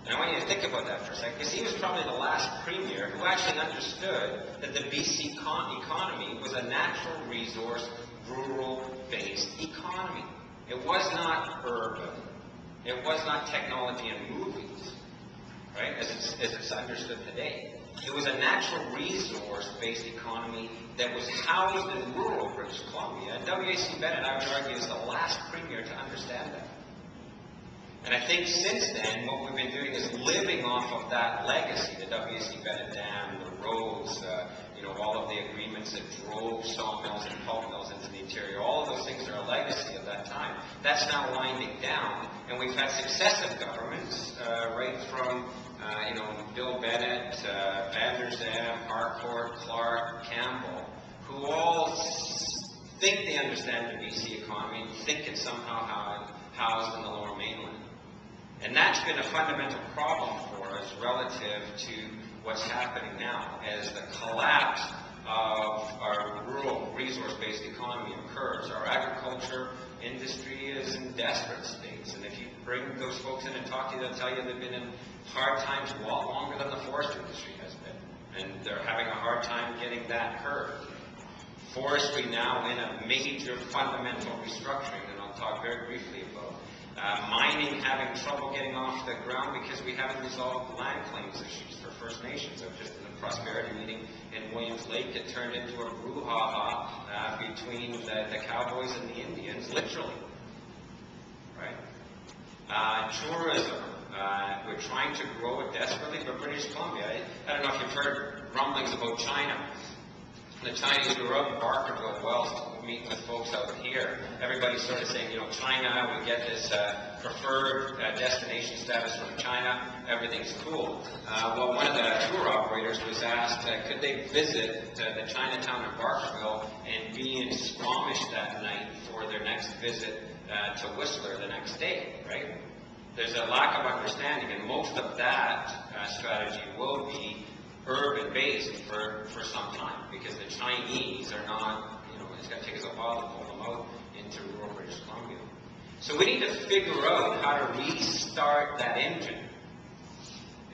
And I want you to think about that for a second, because he was probably the last premier who actually understood that the BC economy was a natural resource, rural-based economy. It was not urban. It was not technology and movies, right, as it's understood today. It was a natural resource-based economy that was housed in rural British Columbia. And W.A.C. Bennett, I would argue, is the last premier to understand that. And I think since then, what we've been doing is living off of that legacy, the W.A.C. Bennett Dam, the roads, all of the agreements that drove sawmills and pulp mills into the interior. All of those things are a legacy of that time. That's now winding down, and we've had successive governments, right from Bill Bennett, Van der Zam, Harcourt, Clark, Campbell, who all think they understand the BC economy and think it's somehow housed in the Lower Mainland. And that's been a fundamental problem for us relative to what's happening now as the collapse of our rural resource-based economy occurs. Our agriculture industry is in desperate states, and if you bring those folks in and talk to you, they'll tell you they've been in hard times a lot longer than the forestry industry has been, and they're having a hard time getting that curved. Forestry now in a major fundamental restructuring, and I'll talk very briefly about mining having trouble getting off the ground because we haven't resolved land claims issues for First Nations. I was just in a prosperity meeting in Williams Lake. It turned into a brouhaha between the cowboys and the Indians, literally. Right? Tourism. We're trying to grow it desperately, but British Columbia, I don't know if you've heard rumblings about China. The Chinese who were out in Barkerville Wells meeting with folks out here, everybody's sort of saying, China, we get this preferred destination status from China, everything's cool. Well, one of the tour operators was asked, could they visit the Chinatown of Barkerville and be in Squamish that night for their next visit to Whistler the next day, right? There's a lack of understanding, and most of that strategy will be urban-based for some time, because the Chinese are not, it's going to take us a while to pull them out into rural British Columbia. So we need to figure out how to restart that engine.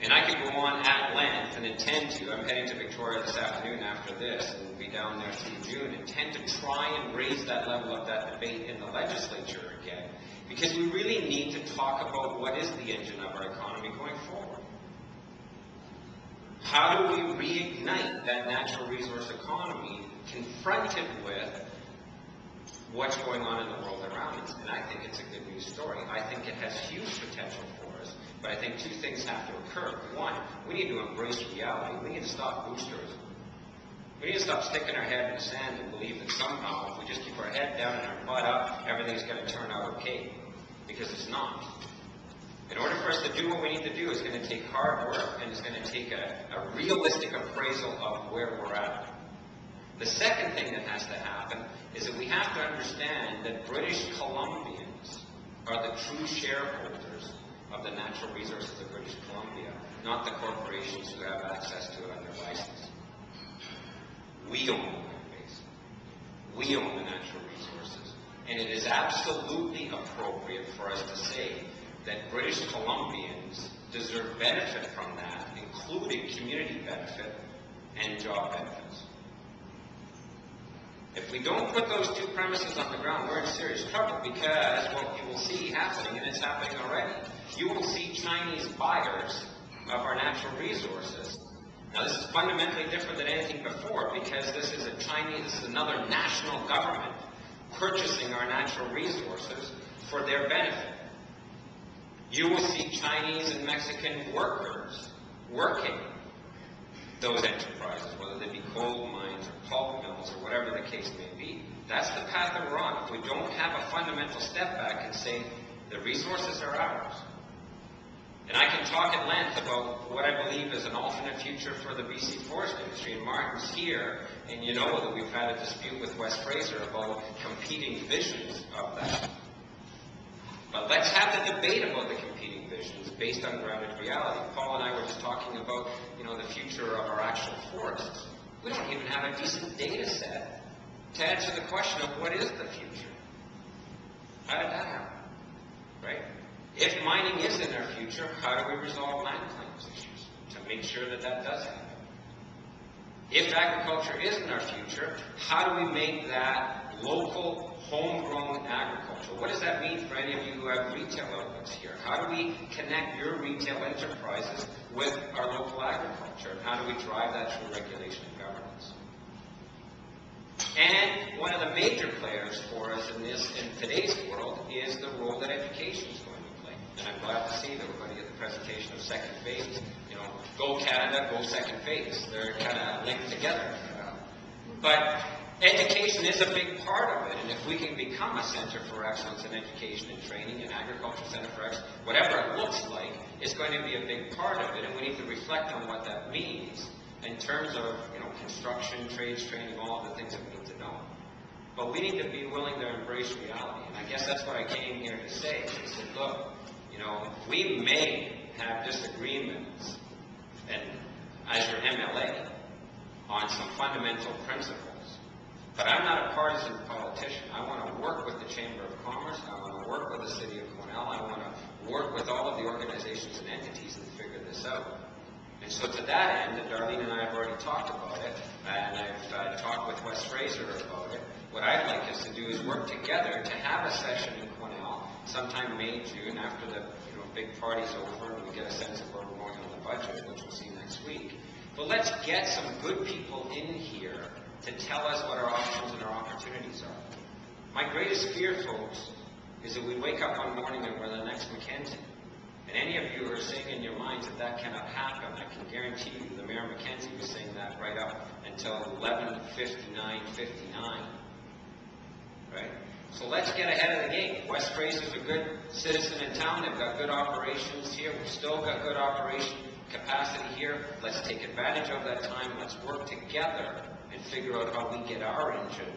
And I could go on at length and intend to. I'm heading to Victoria this afternoon after this and be down there through June. Intend to try and raise that level of that debate in the legislature again, because we really need to talk about what is the engine of our economy going forward. How do we reignite that natural resource economy confronted with what's going on in the world around us? And I think it's a good news story. I think it has huge potential for us, but I think two things have to occur. One, we need to embrace reality. We need to stop boosterism. We need to stop sticking our head in the sand and believe that somehow, if we just keep our head down and our butt up, everything's going to turn out okay, because it's not. In order for us to do what we need to do, it's going to take hard work, and it's going to take a realistic appraisal of where we're at. The second thing that has to happen is that we have to understand that British Columbians are the true shareholders of the natural resources of British Columbia, not the corporations who have access to it under license. We own the land base. We own the natural resources. And it is absolutely appropriate for us to say that British Columbians deserve benefit from that, including community benefit and job benefits. If we don't put those two premises on the ground, we're in serious trouble, because what you will see happening, and it's happening already, you will see Chinese buyers of our natural resources. Now, this is fundamentally different than anything before, because this is another national government purchasing our natural resources for their benefit. You will see Chinese and Mexican workers working those enterprises, whether they be coal mines or pulp mills or whatever the case may be. That's the path that we're on. If we don't have a fundamental step back and say the resources are ours. And I can talk at length about what I believe is an alternate future for the BC forest industry. And Martin's here, and you know that we've had a dispute with West Fraser about competing visions of that. But let's have the debate about the competing visions based on grounded reality. Paul and I were just talking about, the future of our actual forests. We don't even have a decent data set to answer the question of what is the future. How did that happen? Right? If mining is in our future, how do we resolve land claims issues to make sure that that does happen? If agriculture is in our future, how do we make that local, homegrown agriculture? What does that mean for any of you who have retail outlets here? How do we connect your retail enterprises with our local agriculture? And how do we drive that through regulation and governance? And one of the major players for us in today's world is the role that education is going to play. And I'm glad to see that we're going to get the presentation of second phase. You know, go Canada, go second phase. They're kind of linked together. But education is a big part of it, and if we can become a center for excellence in education and training, an agriculture center for excellence, whatever it looks like, is going to be a big part of it, and we need to reflect on what that means in terms of, you know, construction, trades, training, all of the things that we need to know. But we need to be willing to embrace reality, and I guess that's what I came here to say. I said, look, you know, we may have disagreements, and as your MLA, on some fundamental principles. But I'm not a partisan politician. I want to work with the Chamber of Commerce. I want to work with the City of Quesnel. I want to work with all of the organizations and entities and figure this out. And so to that end, and Darlene and I have already talked about it, and I've talked with West Fraser about it, what I'd like us to do is work together to have a session in Quesnel sometime May, June, after the big party's over and we get a sense of where we're going on the budget, which we'll see next week. But let's get some good people in here to tell us what our options and our opportunities are. My greatest fear, folks, is that we wake up one morning and we're the next Mackenzie. And any of you who are saying in your minds that that cannot happen, I can guarantee you the Mayor Mackenzie was saying that right up until 11:59:59. Right? So let's get ahead of the game. West Fraser's a good citizen in town. They've got good operations here. We've still got good operation capacity here. Let's take advantage of that time. Let's work together and figure out how we get our engine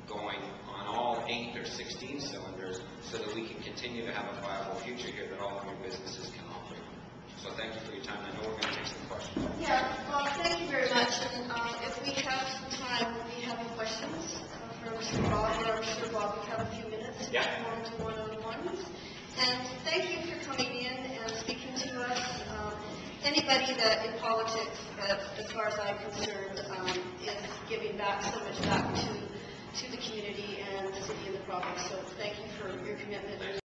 going on all 8 or 16 cylinders so that we can continue to have a viable future here that all of your businesses can operate. So thank you for your time. I know we're going to take some questions. Yeah, well, thank you very much. And if we have some time, we have questions for Mr. Bob, or Mr. Bob, we have a few minutes to one-on-ones. And thank you for coming in and speaking to us. Anybody that in politics, as far as I'm concerned, is giving back so much back to the community and the city and the province. So thank you for your commitment.